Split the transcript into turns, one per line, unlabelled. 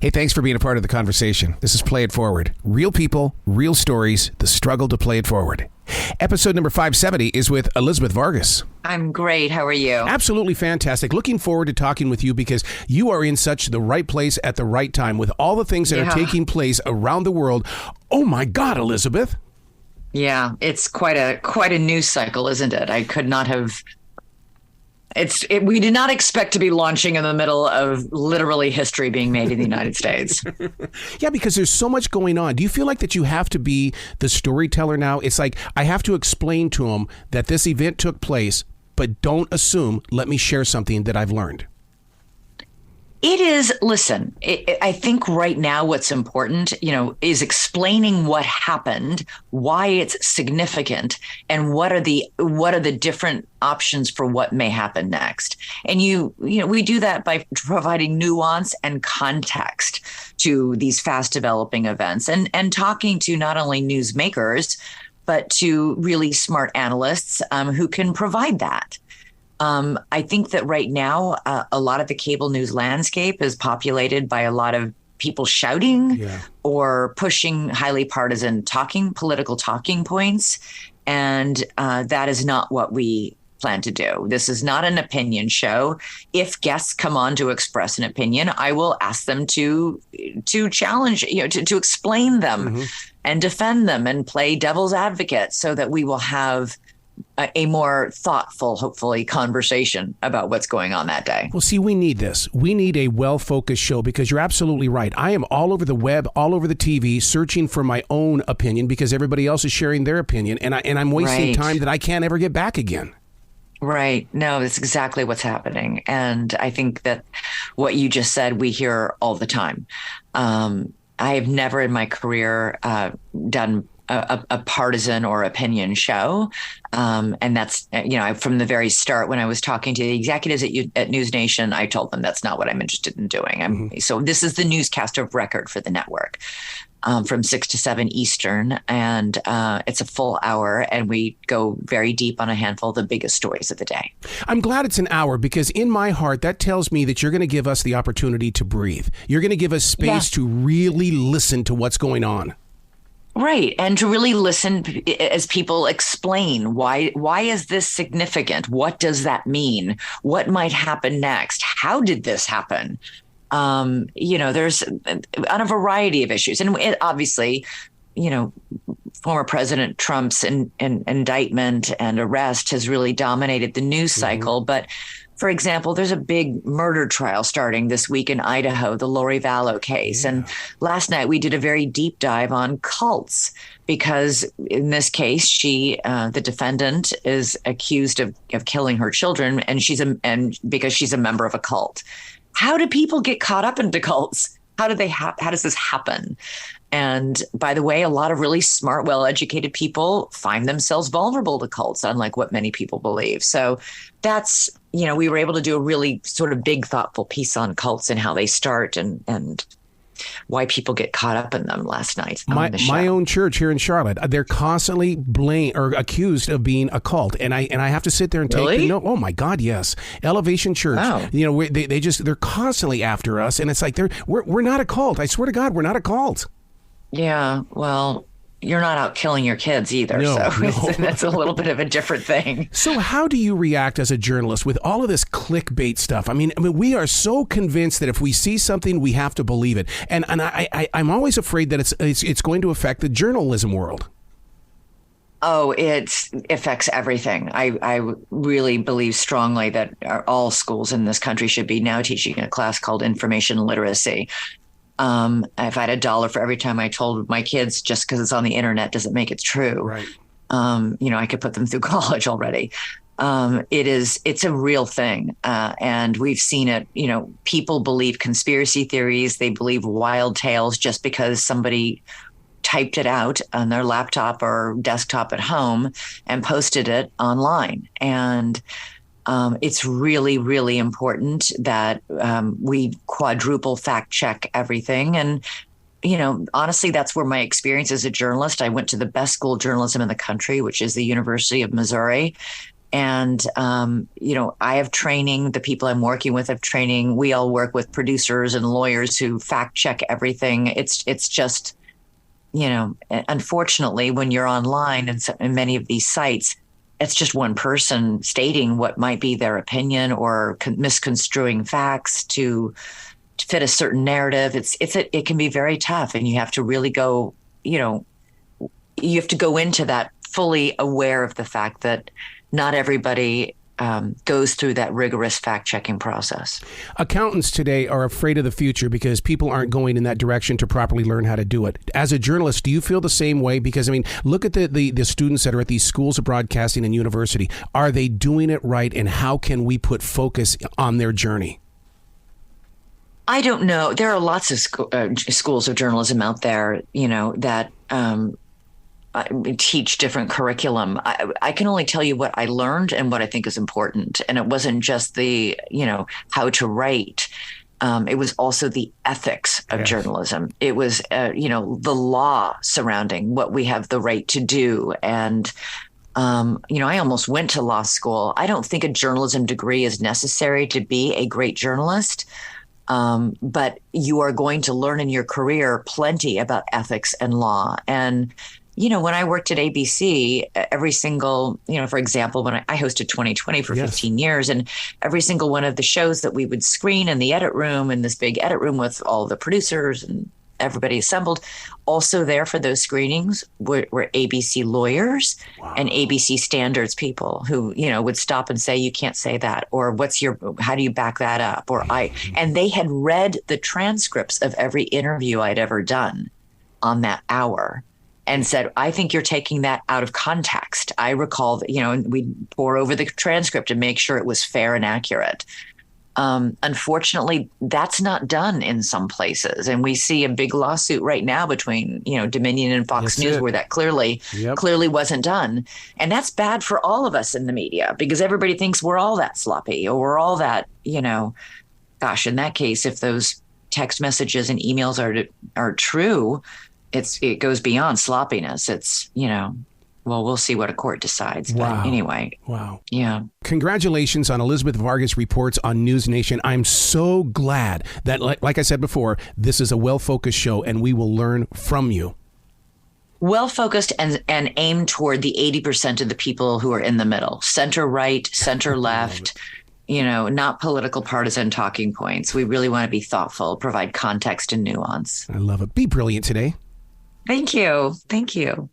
Hey, thanks for being a part of the conversation. This is Play It Forward. Real people, real stories, the struggle to play it forward. Episode number 570 is with Elizabeth Vargas.
I'm great. How are you?
Absolutely fantastic. Looking forward to talking with you because you are in such the right place at the right time with all the things that are taking place around the world. Oh my God, Elizabeth.
Yeah, it's quite a news cycle, isn't it? I could not have. We did not expect to be launching in the middle of literally history being made in the United States.
Yeah, because there's so much going on. Do you feel like that you have to be the storyteller now? It's like I have to explain to them that this event took place, but don't assume, let me share something that I've learned.
It is. Listen, I think right now what's important, is explaining what happened, why it's significant, and what are the different options for what may happen next. And we do that by providing nuance and context to these fast developing events and talking to not only newsmakers, but to really smart analysts who can provide that. I think that right now, a lot of the cable news landscape is populated by a lot of people shouting or pushing highly partisan political talking points. And that is not what we plan to do. This is not an opinion show. If guests come on to express an opinion, I will ask them to challenge, to explain them and defend them and play devil's advocate so that we will have a more thoughtful, hopefully, conversation about what's going on that day.
Well, see, we need this. We need a well-focused show because you're absolutely right. I am all over the web, all over the TV, searching for my own opinion because everybody else is sharing their opinion, and I'm wasting time that I can't ever get back again.
Right. No, that's exactly what's happening. And I think that what you just said, we hear all the time. I have never in my career done a partisan or opinion show. And that's, from the very start, when I was talking to the executives at NewsNation, I told them that's not what I'm interested in doing. So this is the newscast of record for the network from 6 to 7 Eastern. And it's a full hour. And we go very deep on a handful of the biggest stories of the day.
I'm glad it's an hour because in my heart, that tells me that you're going to give us the opportunity to breathe. You're going to give us space to really listen to what's going on.
Right. And to really listen as people explain why is this significant? What does that mean? What might happen next? How did this happen? There's on a variety of issues. And obviously, former President Trump's indictment and arrest has really dominated the news cycle. But for example, there's a big murder trial starting this week in Idaho, the Lori Vallow case. And last night we did a very deep dive on cults because in this case, the defendant is accused of killing her children and because she's a member of a cult. How do people get caught up into cults? How does this happen? And by the way, a lot of really smart, well-educated people find themselves vulnerable to cults, unlike what many people believe. So that's, we were able to do a really sort of big, thoughtful piece on cults and how they start and why people get caught up in them last night.
My own church here in Charlotte, they're constantly blamed or accused of being a cult. And I have to sit there and take the note. Oh my God, yes. Elevation Church. Wow. They're constantly after us. And it's like, we're not a cult. I swear to God, we're not a cult.
Yeah, well, you're not out killing your kids either. No. That's a little bit of a different thing.
So how do you react as a journalist with all of this clickbait stuff? I mean, we are so convinced that if we see something, we have to believe it. And I'm always afraid that it's going to affect the journalism world.
Oh, it affects everything. I really believe strongly that all schools in this country should be now teaching a class called information literacy. If I had $1 for every time I told my kids just because it's on the internet doesn't make it true.
Right.
I could put them through college already. It's a real thing. And we've seen it, people believe conspiracy theories. They believe wild tales just because somebody typed it out on their laptop or desktop at home and posted it online. And it's really, really important that we quadruple fact check everything. And, honestly, that's where my experience as a journalist, I went to the best school of journalism in the country, which is the University of Missouri. And, I have training. The people I'm working with have training. We all work with producers and lawyers who fact check everything. It's just, unfortunately, when you're online and in many of these sites, it's just one person stating what might be their opinion or misconstruing facts to fit a certain narrative. It can be very tough, and you have to really go, you have to go into that fully aware of the fact that not everybody goes through that rigorous fact-checking process. Accountants
today are afraid of the future because people aren't going in that direction to properly learn how to do it. As a journalist, do you feel the same way? Because, look at the students that are at these schools of broadcasting and university. Are they doing it right, and how can we put focus on their journey?
I don't know. There are lots of schools of journalism out there, that teach different curriculum. I can only tell you what I learned and what I think is important. And it wasn't just the, how to write. It was also the ethics of journalism. It was, the law surrounding what we have the right to do. And, I almost went to law school. I don't think a journalism degree is necessary to be a great journalist. But you are going to learn in your career plenty about ethics and law. And, when I worked at ABC, every single, for example, when I hosted 2020 for 15 years, and every single one of the shows that we would screen in the edit room, in this big edit room with all the producers and everybody assembled, also there for those screenings were ABC lawyers and ABC standards people who, would stop and say, you can't say that, or how do you back that up? And they had read the transcripts of every interview I'd ever done on that hour and said, I think you're taking that out of context. I recall that, and we'd pour over the transcript and make sure it was fair and accurate. Unfortunately, that's not done in some places. And we see a big lawsuit right now between, Dominion and Fox News where that clearly wasn't done. And that's bad for all of us in the media because everybody thinks we're all that sloppy or we're all that, gosh, in that case, if those text messages and emails are true, it goes beyond sloppiness. It's, well, we'll see what a court decides. But anyway.
Wow.
Yeah.
Congratulations on Elizabeth Vargas Reports on NewsNation. I'm so glad that, like I said before, this is a well-focused show and we will learn from you.
Well-focused and aimed toward the 80% of the people who are in the middle, center right, center left, not political partisan talking points. We really want to be thoughtful, provide context and nuance.
I love it. Be brilliant today.
Thank you. Thank you.